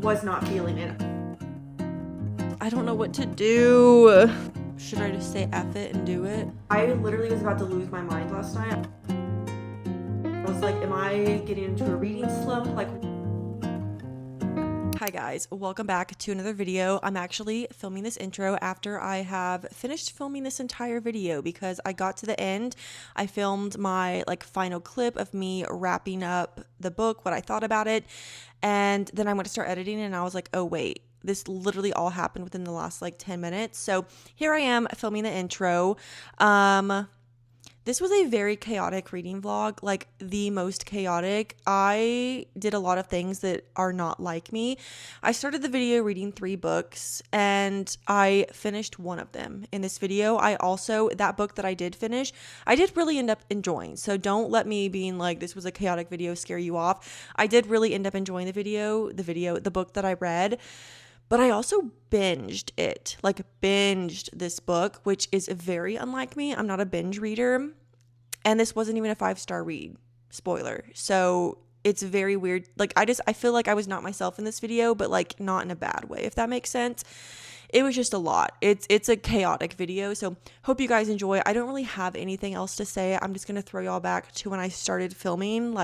was not feeling it. I don't know what to do. Should I just say F it and do it? I literally was about to lose my mind last night. I was like, am I getting into a reading slump? Like, hi guys, welcome back to another video. I'm actually filming this intro after I have finished filming this entire video because I got to the end. I filmed my final clip of me wrapping up the book, what I thought about it, and then I went to start editing and I was like, oh wait, this literally all happened within the last 10 minutes. So here I am filming the intro. This was a very chaotic reading vlog, like the most chaotic. I did a lot of things that are not like me. I started the video reading 3 books and I finished one of them in this video. That book that I did finish, I did really end up enjoying. So don't let me being like, this was a chaotic video scare you off. I did really end up enjoying the book that I read. But I also binged it, binged this book, which is very unlike me. I'm not a binge reader. And this wasn't even a 5-star read. Spoiler. So it's very weird. I feel like I was not myself in this video, but not in a bad way, if that makes sense. It was just a lot. It's a chaotic video. So hope you guys enjoy. I don't really have anything else to say. I'm just going to throw y'all back to when I started filming,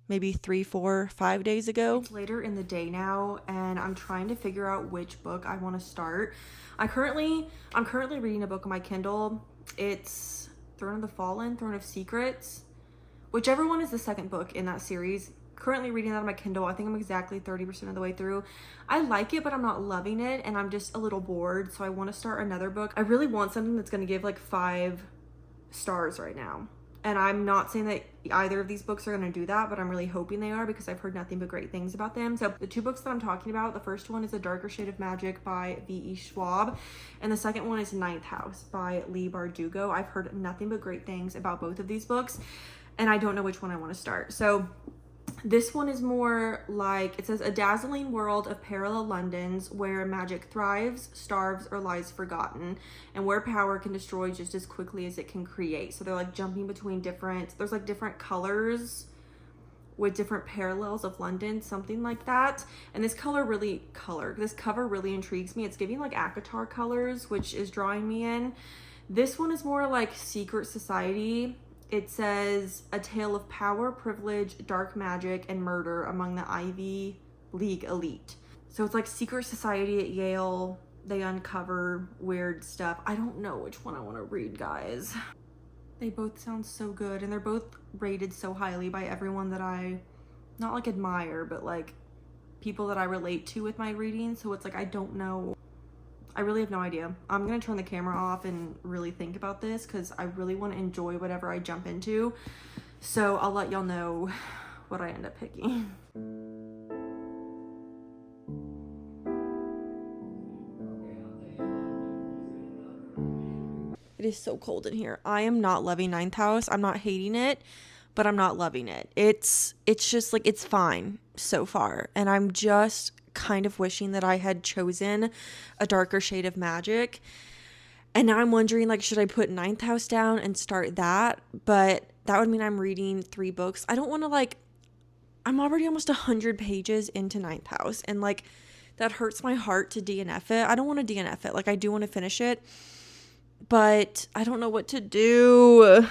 maybe 3, 4, 5 days ago. it's later in the day now and I'm trying to figure out which book I want to start. I'm currently reading a book on my Kindle. It's Throne of the Fallen, Throne of Secrets. Whichever one is the second book in that series. Currently reading that on my Kindle. I think I'm exactly 30% of the way through. I like it, but I'm not loving it and I'm just a little bored. So I want to start another book. I really want something that's going to give 5 stars right now. And I'm not saying that either of these books are going to do that, but I'm really hoping they are because I've heard nothing but great things about them. So the 2 books that I'm talking about, the first one is A Darker Shade of Magic by V.E. Schwab. And the second one is Ninth House by Leigh Bardugo. I've heard nothing but great things about both of these books. And I don't know which one I want to start. So this one is more it says, a dazzling world of parallel Londons where magic thrives, starves, or lies forgotten, and where power can destroy just as quickly as it can create. So they're jumping between there's different colors with different parallels of London, something like that. And this cover really intrigues me. It's giving ACOTAR colors, which is drawing me in. This one is more secret society. It says, a tale of power, privilege, dark magic, and murder among the Ivy League elite. So it's secret society at Yale. They uncover weird stuff. I don't know which one I want to read, guys. They both sound so good, and they're both rated so highly by everyone that I, not admire, but people that I relate to with my reading. So it's I don't know. I really have no idea. I'm going to turn the camera off and really think about this because I really want to enjoy whatever I jump into. So I'll let y'all know what I end up picking. It is so cold in here. I am not loving Ninth House. I'm not hating it, but I'm not loving it. It's just it's fine so far. And I'm just kind of wishing that I had chosen A Darker Shade of Magic. And now I'm wondering should I put Ninth House down and start that? But that would mean I'm reading 3 books. I don't want to I'm already almost 100 pages into Ninth House and that hurts my heart to DNF it. I don't want to DNF it. I do want to finish it, but I don't know what to do.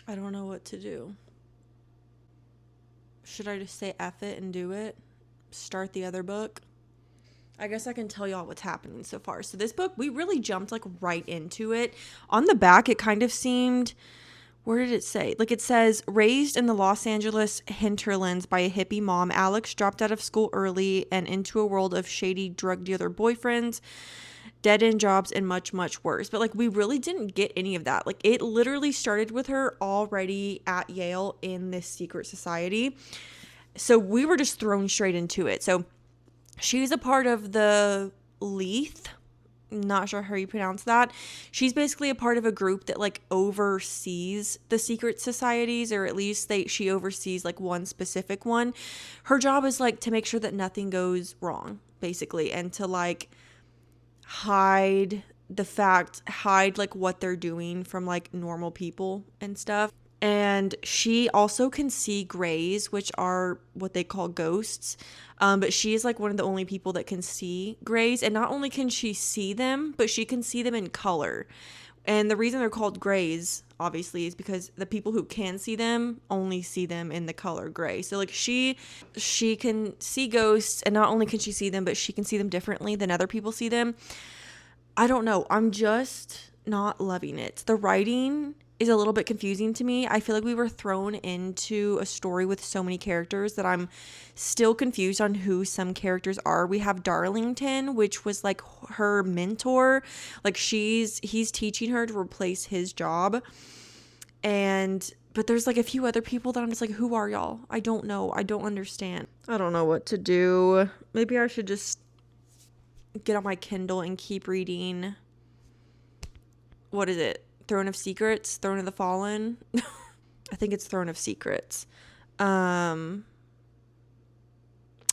I don't know what to do. Should I just say F it and do it? Start the other book? I guess I can tell y'all what's happening so far. So this book, we really jumped right into it. On the back, it kind of seemed, where did it say? It says, raised in the Los Angeles hinterlands by a hippie mom, Alex dropped out of school early and into a world of shady drug dealer boyfriends, dead-end jobs, and much, much worse. But we really didn't get any of that. It literally started with her already at Yale in this secret society. So we were just thrown straight into it. So she's a part of the Leith. Not sure how you pronounce that. She's basically a part of a group that oversees the secret societies, or at least she oversees one specific one. Her job is to make sure that nothing goes wrong, basically, and to hide what they're doing from normal people and stuff. And she also can see grays, which are what they call ghosts. But she is like one of the only people that can see grays. And not only can she see them, but she can see them in color. And the reason they're called grays, obviously, is because the people who can see them only see them in the color gray. So like she can see ghosts, and not only can she see them, but she can see them differently than other people see them. I don't know. I'm just not loving it. The writing is a little bit confusing to me. I feel like we were thrown into a story with so many characters that I'm still confused on who some characters are. We have Darlington, which was like her mentor. Like he's teaching her to replace his job. But there's like a few other people that I'm just like, who are y'all? I don't know. I don't understand. I don't know what to do. Maybe I should just get on my Kindle and keep reading. What is it? Throne of Secrets? Throne of the Fallen? I think it's Throne of Secrets. Yeah,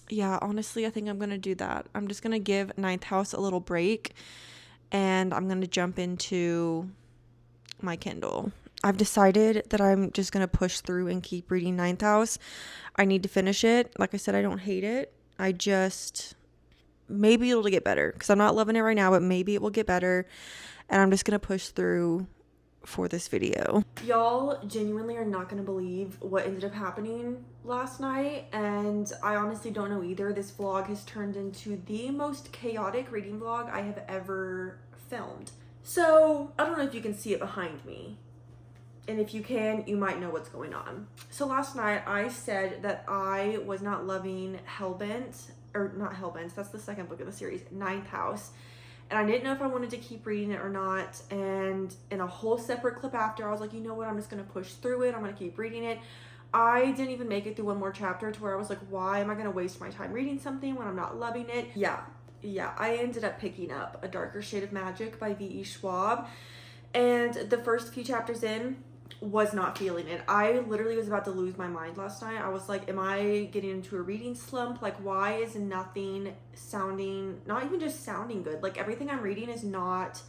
honestly, I think I'm going to do that. I'm just going to give Ninth House a little break, and I'm going to jump into my Kindle. I've decided that I'm just going to push through and keep reading Ninth House. I need to finish it. Like I said, I don't hate it. Maybe it'll get better, because I'm not loving it right now, but maybe it will get better, and I'm just going to push through for this video. Y'all genuinely are not going to believe what ended up happening last night, and I honestly don't know either. This vlog has turned into the most chaotic reading vlog I have ever filmed. So I don't know if you can see it behind me, and if you can, you might know what's going on. So last night I said that I was not loving Hellbent, or not Hellbent, that's the second book of the series, Ninth House. And I didn't know if I wanted to keep reading it or not. And in a whole separate clip after, I was like, you know what? I'm just going to push through it. I'm going to keep reading it. I didn't even make it through one more chapter to where I was like, why am I going to waste my time reading something when I'm not loving it? Yeah. I ended up picking up A Darker Shade of Magic by V.E. Schwab. And the first few chapters in, was not feeling it. I literally was about to lose my mind last night. I was like, am I getting into a reading slump? Like, why is nothing sounding, not even just sounding good? Like, everything I'm reading is not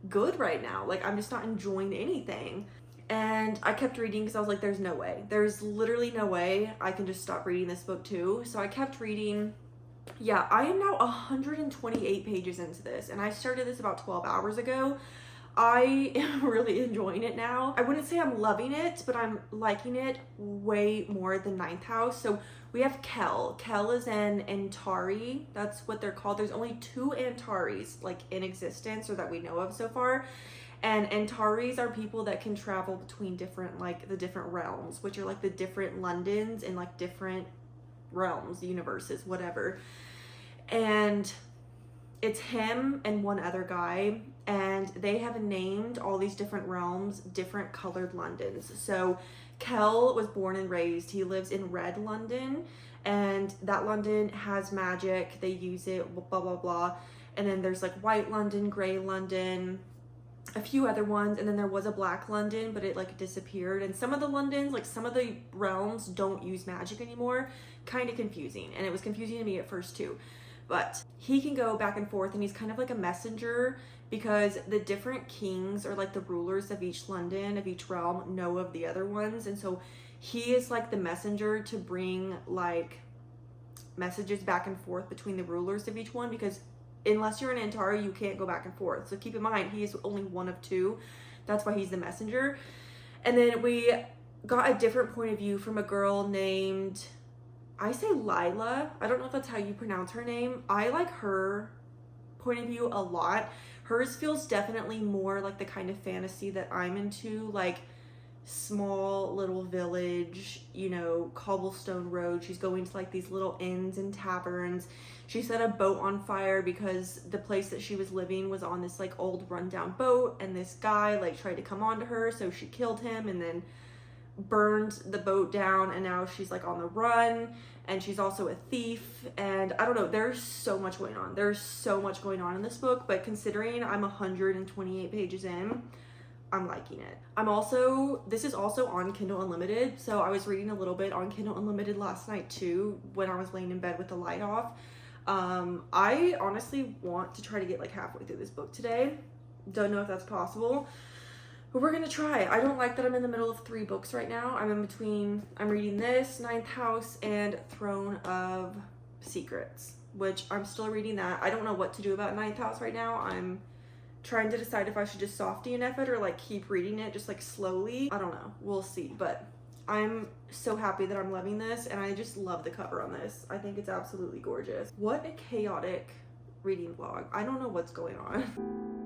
good right now. Like, I'm just not enjoying anything. And I kept reading because I was like, there's no way. There's literally no way I can just stop reading this book too. So I kept reading. Yeah, I am now 128 pages into this, and I started this about 12 hours ago. I am really enjoying it now. I wouldn't say I'm loving it, but I'm liking it way more than Ninth House. So we have Kell. Kell is an Antari. That's what they're called. There's only 2 Antares like in existence, or that we know of so far. And Antares are people that can travel between different, like the different realms, which are like the different Londons and like different realms, universes, whatever. And it's him and one other guy, and they have named all these different realms different colored Londons. So Kell was born and raised, he lives in Red London, and that London has magic, they use it, blah blah blah. And then there's like White London, Gray London, a few other ones, and then there was a Black London, but it like disappeared. And some of the Londons, like some of the realms, don't use magic anymore. Kind of confusing, and it was confusing to me at first too. But he can go back and forth, and he's kind of like a messenger, because the different kings, or like the rulers of each London, of each realm, know of the other ones. And so he is like the messenger to bring like messages back and forth between the rulers of each one, because unless you're an Antari, you can't go back and forth. So keep in mind, he is only one of 2. That's why he's the messenger. And then we got a different point of view from a girl named, I say Lila. I don't know if that's how you pronounce her name. I like her point of view a lot. Hers feels definitely more like the kind of fantasy that I'm into, like small little village, you know, cobblestone road. She's going to like these little inns and taverns. She set a boat on fire because the place that she was living was on this like old rundown boat, and this guy like tried to come onto her, so she killed him and then burned the boat down, and now she's like on the run, and she's also a thief. And I don't know, there's so much going on. There's so much going on in this book, but considering I'm 128 pages in, I'm liking it. This is also on Kindle Unlimited, so I was reading a little bit on Kindle Unlimited last night too, when I was laying in bed with the light off. I honestly want to try to get like halfway through this book today. Don't know if that's possible, But we're gonna try. I don't like that I'm in the middle of 3 books right now. I'm reading this, Ninth House, and Throne of Secrets, which I'm still reading that. I don't know what to do about Ninth House right now. I'm trying to decide if I should just soft DNF it or like keep reading it just like slowly. I don't know. We'll see. But I'm so happy that I'm loving this, and I just love the cover on this. I think it's absolutely gorgeous. What a chaotic reading vlog. I don't know what's going on.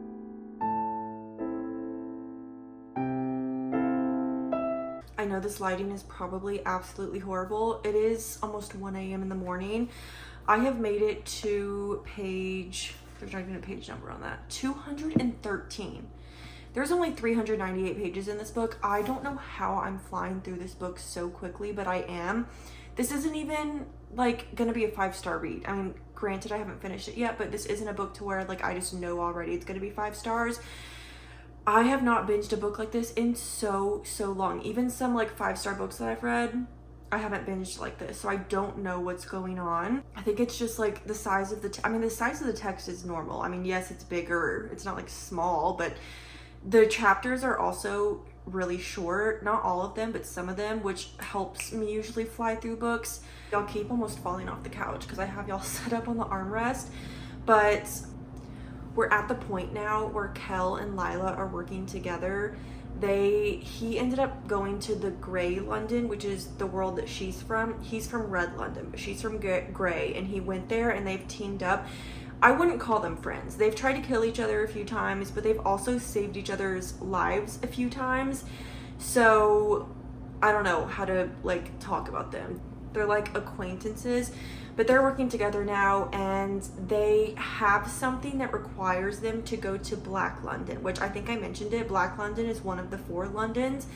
I know this lighting is probably absolutely horrible. It is almost 1 a.m. in the morning. I have made it to page, there's not even a page number on that, 213. There's only 398 pages in this book. I don't know how I'm flying through this book so quickly, but I am. This isn't even like gonna be a 5-star read. I mean, granted, I haven't finished it yet, but this isn't a book to where like I just know already it's gonna be 5 stars. I have not binged a book like this in so long. Even some like 5-star books that I've read, I haven't binged like this, so I don't know what's going on. I think it's just like the size of the the size of the text is normal. I mean, yes, it's bigger, it's not like small, but the chapters are also really short. Not all of them, but some of them, which helps me usually fly through books. Y'all keep almost falling off the couch because I have y'all set up on the armrest, but we're at the point now where Kel and Lila are working together. He ended up going to the Grey London, which is the world that she's from. He's from Red London, but she's from Grey, and he went there and they've teamed up. I wouldn't call them friends. They've tried to kill each other a few times, but they've also saved each other's lives a few times. So I don't know how to like talk about them. They're like acquaintances, but they're working together now, and they have something that requires them to go to Black London, which I think I mentioned it. Black London is one of the 4 Londons,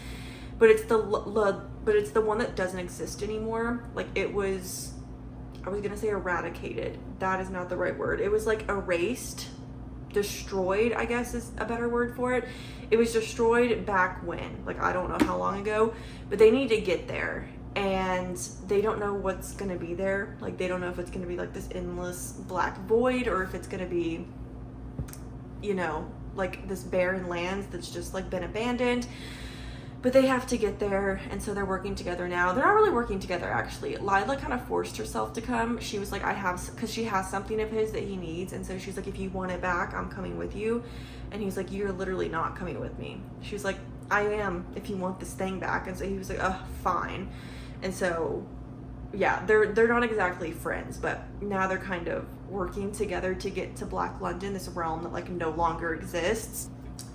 but it's the one that doesn't exist anymore. Like it was, I was gonna say eradicated. That is not the right word. It was like erased, destroyed, I guess is a better word for it. It was destroyed back when, like I don't know how long ago, but they need to get there. And they don't know what's gonna be there. Like they don't know if it's gonna be like this endless black void, or if it's gonna be, you know, like this barren land that's just like been abandoned. But they have to get there, and so they're working together now. They're not really working together, actually. Lila kind of forced herself to come. She was like, because she has something of his that he needs, and so she's like, if you want it back, I'm coming with you. And he's like, you're literally not coming with me. She was like, I am, if you want this thing back. And so he was like, oh, fine. And so, yeah, they're not exactly friends, but now they're kind of working together to get to Black London, this realm that like no longer exists.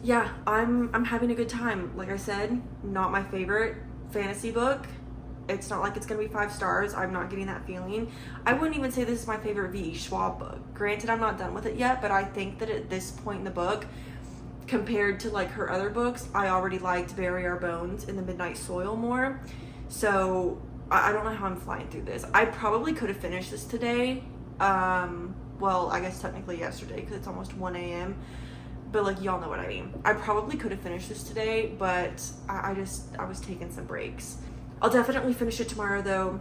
Yeah, I'm having a good time. Like I said, not my favorite fantasy book. It's not like it's gonna be 5 stars. I'm not getting that feeling. I wouldn't even say this is my favorite V.E. Schwab book. Granted, I'm not done with it yet, but I think that at this point in the book, compared to like her other books, I already liked Bury Our Bones in the Midnight Soil more. So I don't know how I'm flying through this. I probably could have finished this today. Well, I guess technically yesterday because it's almost 1 a.m. But like y'all know what I mean. I probably could have finished this today, but I was taking some breaks. I'll definitely finish it tomorrow though.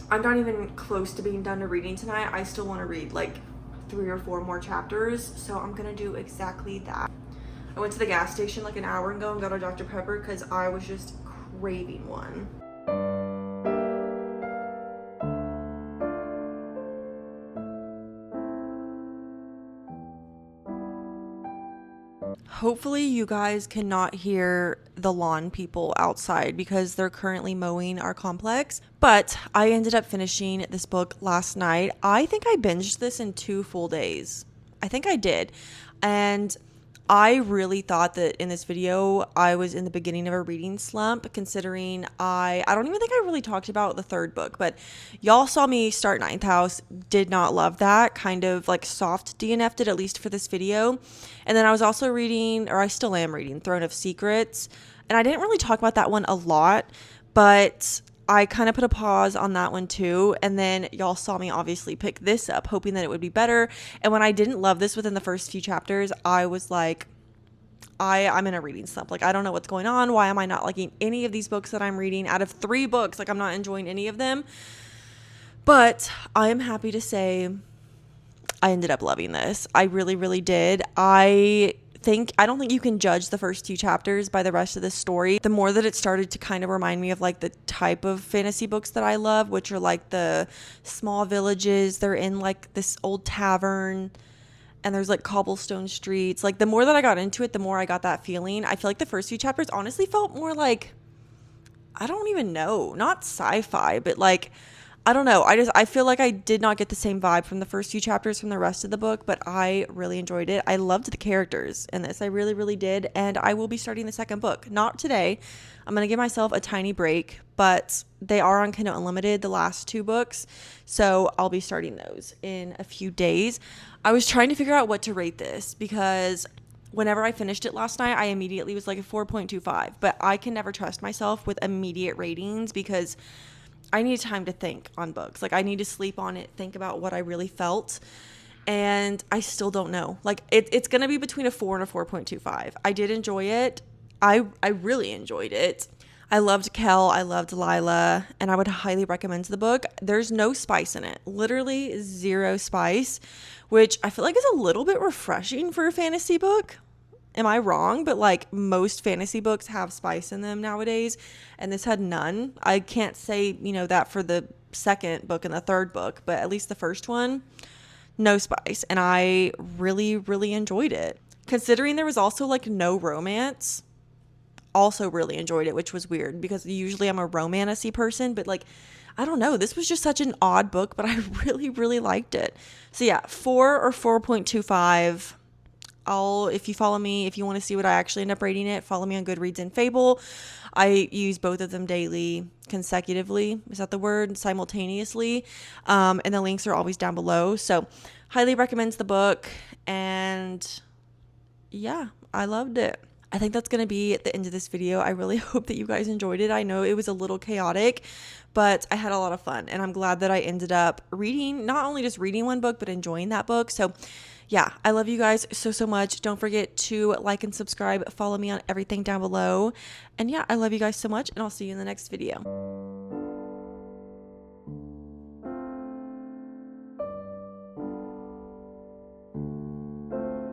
I'm not even close to being done to reading tonight. I still want to read like 3 or 4 more chapters, so I'm gonna do exactly that. I went to the gas station like an hour ago and got a Dr. Pepper because I was just craving one. Hopefully you guys cannot hear the lawn people outside because they're currently mowing our complex. But I ended up finishing this book last night. I think I binged this in 2 full days. I think I did. And I really thought that in this video I was in the beginning of a reading slump, considering I don't even think I really talked about the 3rd book, but y'all saw me start Ninth House, did not love that, kind of like soft DNF'd it, at least for this video. And then I was also reading, or I still am reading, Throne of Secrets, and I didn't really talk about that one a lot, but I kind of put a pause on that one too. And then y'all saw me obviously pick this up, hoping that it would be better. And when I didn't love this within the first few chapters, I was like, I'm in a reading slump. Like, I don't know what's going on. Why am I not liking any of these books that I'm reading? Out of 3 books, like I'm not enjoying any of them. But I am happy to say I ended up loving this. I really, really did. I don't think you can judge the first 2 chapters by the rest of the story. The more that it started to kind of remind me of like the type of fantasy books that I love, which are like the small villages. They're in like this old tavern and there's like cobblestone streets. Like the more that I got into it, the more I got that feeling. I feel like the first few chapters honestly felt more like, I don't even know, not sci-fi, but like, I don't know. I feel like I did not get the same vibe from the first few chapters from the rest of the book, but I really enjoyed it. I loved the characters in this. I really, really did. And I will be starting the second book. Not today. I'm going to give myself a tiny break, but they are on Kindle Unlimited, the last 2 books. So I'll be starting those in a few days. I was trying to figure out what to rate this because whenever I finished it last night, I immediately was like a 4.25, but I can never trust myself with immediate ratings because I need time to think on books. Like I need to sleep on it, think about what I really felt. And I still don't know. Like it's going to be between a 4 and a 4.25. I did enjoy it. I really enjoyed it. I loved Kel. I loved Lila. And I would highly recommend the book. There's no spice in it. Literally 0 spice, which I feel like is a little bit refreshing for a fantasy book. Am I wrong? But like most fantasy books have spice in them nowadays, and this had none. I can't say, that for the second book and the third book, but at least the first one, no spice. And I really, really enjoyed it. Considering there was also like no romance, also really enjoyed it, which was weird because usually I'm a romantic-y person, but like, I don't know. This was just such an odd book, but I really, really liked it. So yeah, 4 or 4.25. If you follow me, if you want to see what I actually end up rating it, follow me on Goodreads and Fable. I use both of them daily, consecutively. Is that the word? Simultaneously. And the links are always down below. So highly recommends the book. And yeah, I loved it. I think that's going to be at the end of this video. I really hope that you guys enjoyed it. I know it was a little chaotic, but I had a lot of fun. And I'm glad that I ended up reading, not only just reading one book, but enjoying that book. So yeah, I love you guys so, so much. Don't forget to like and subscribe. Follow me on everything down below. And yeah, I love you guys so much, and I'll see you in the next video.